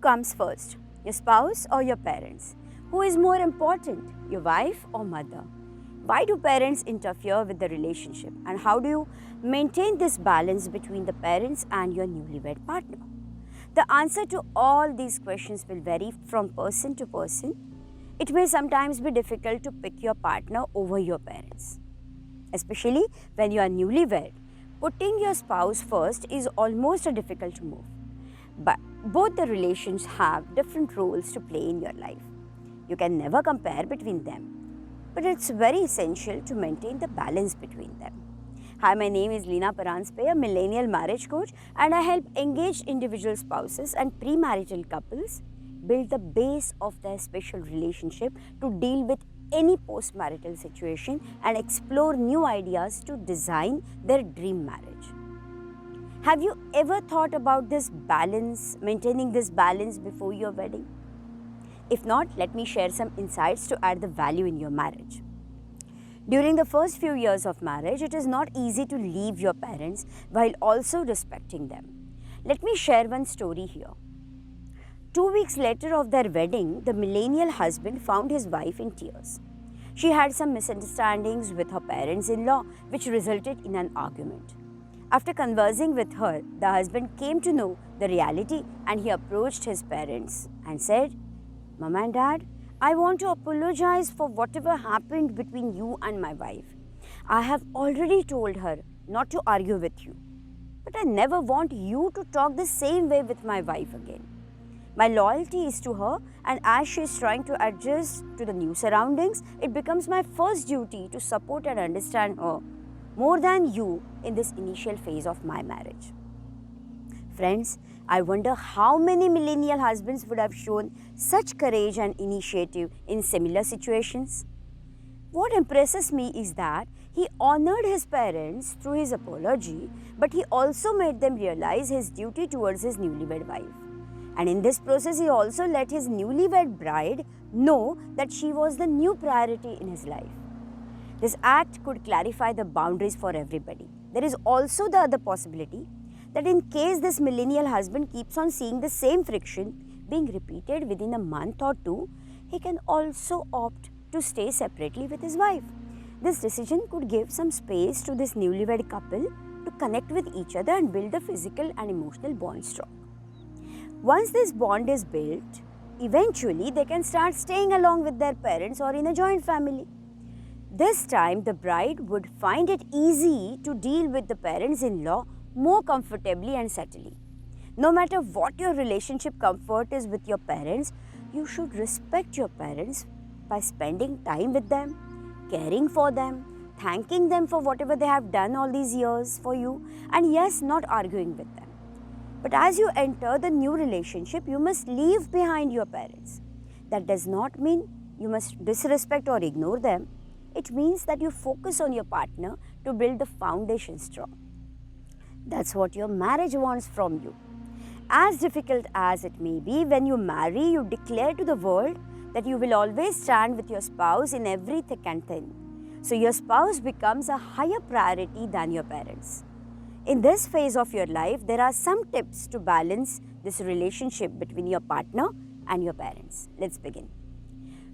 comes first, your spouse or your parents? Who is more important, your wife or mother? Why do parents interfere with the relationship, and how do you maintain this balance between the parents and your newlywed partner? The answer to all these questions will vary from person to person. It may sometimes be difficult to pick your partner over your parents. Especially when you are newlywed, putting your spouse first is almost a difficult move. But both the relations have different roles to play in your life. You can never compare between them, but it's very essential to maintain the balance between them. Hi, my name is Leena Paranspe, a millennial marriage coach, and I help engaged individual spouses and premarital couples build the base of their special relationship to deal with any post-marital situation and explore new ideas to design their dream marriage. Have you ever thought about this balance, maintaining this balance before your wedding? If not, let me share some insights to add the value in your marriage. During the first few years of marriage, it is not easy to leave your parents while also respecting them. Let me share one story here. 2 weeks later of their wedding, the millennial husband found his wife in tears. She had some misunderstandings with her parents-in-law, which resulted in an argument. After conversing with her, the husband came to know the reality and he approached his parents and said, "Mom and Dad, I want to apologize for whatever happened between you and my wife. I have already told her not to argue with you, but I never want you to talk the same way with my wife again. My loyalty is to her, and as she is trying to adjust to the new surroundings, it becomes my first duty to support and understand her more than you in this initial phase of my marriage." Friends, I wonder how many millennial husbands would have shown such courage and initiative in similar situations. What impresses me is that he honored his parents through his apology, but he also made them realize his duty towards his newlywed wife. And in this process, he also let his newlywed bride know that she was the new priority in his life. This act could clarify the boundaries for everybody. There is also the other possibility that in case this millennial husband keeps on seeing the same friction being repeated within a month or two, he can also opt to stay separately with his wife. This decision could give some space to this newlywed couple to connect with each other and build the physical and emotional bond strong. Once this bond is built, eventually they can start staying along with their parents or in a joint family. This time, the bride would find it easy to deal with the parents-in-law more comfortably and subtly. No matter what your relationship comfort is with your parents, you should respect your parents by spending time with them, caring for them, thanking them for whatever they have done all these years for you, and yes, not arguing with them. But as you enter the new relationship, you must leave behind your parents. That does not mean you must disrespect or ignore them. It means that you focus on your partner to build the foundation strong. That's what your marriage wants from you. As difficult as it may be, when you marry, you declare to the world that you will always stand with your spouse in every thick and thin. So your spouse becomes a higher priority than your parents. In this phase of your life, there are some tips to balance this relationship between your partner and your parents. Let's begin.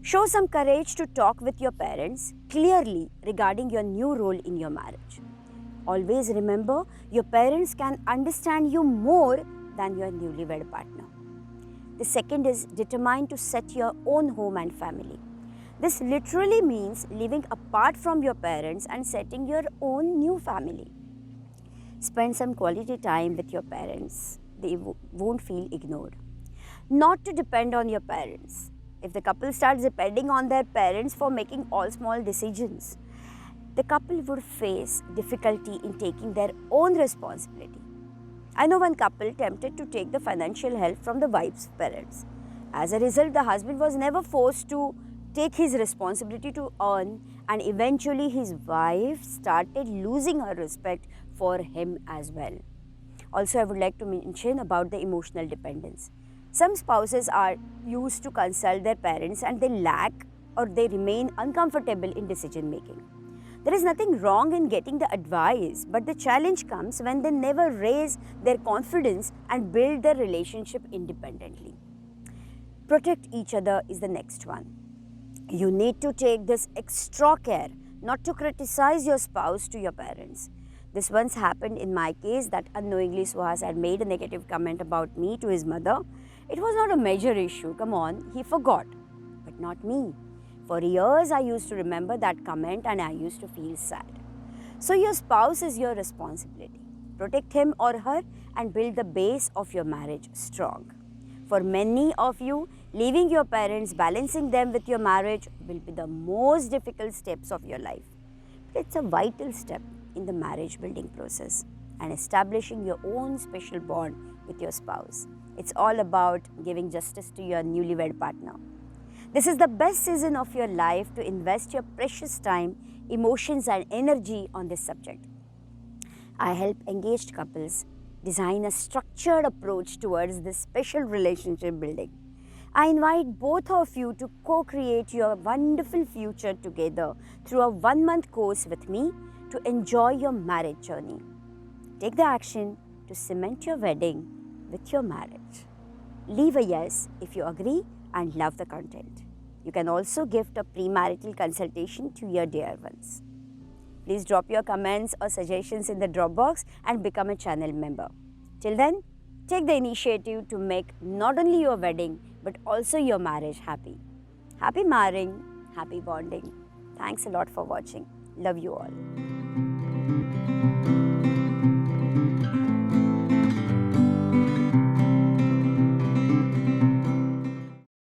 Show some courage to talk with your parents clearly regarding your new role in your marriage. Always remember, your parents can understand you more than your newlywed partner. The second is determined to set your own home and family. This literally means living apart from your parents and setting your own new family. Spend some quality time with your parents. They won't feel ignored. Not to depend on your parents. If the couple starts depending on their parents for making all small decisions, the couple would face difficulty in taking their own responsibility. I know one couple tempted to take the financial help from the wife's parents. As a result, the husband was never forced to take his responsibility to earn, and eventually his wife started losing her respect for him as well. Also, I would like to mention about the emotional dependence. Some spouses are used to consult their parents and they lack or they remain uncomfortable in decision making. There is nothing wrong in getting the advice, but the challenge comes when they never raise their confidence and build their relationship independently. Protect each other is the next one. You need to take this extra care not to criticize your spouse to your parents. This once happened in my case that unknowingly Suhas had made a negative comment about me to his mother. It was not a major issue, come on, he forgot, but not me. For years I used to remember that comment and I used to feel sad. So your spouse is your responsibility. Protect him or her and build the base of your marriage strong. For many of you, leaving your parents, balancing them with your marriage will be the most difficult steps of your life. But it's a vital step in the marriage building process and establishing your own special bond with your spouse. It's all about giving justice to your newlywed partner. This is the best season of your life to invest your precious time, emotions, and energy on this subject. I help engaged couples design a structured approach towards this special relationship building. I invite both of you to co-create your wonderful future together through a 1-month course with me to enjoy your marriage journey. Take the action to cement your wedding with your marriage. Leave a yes if you agree and love the content. You can also gift a premarital consultation to your dear ones. Please drop your comments or suggestions in the drop box and become a channel member. Till then, take the initiative to make not only your wedding but also your marriage happy. Happy marrying, happy bonding. Thanks a lot for watching. Love you all.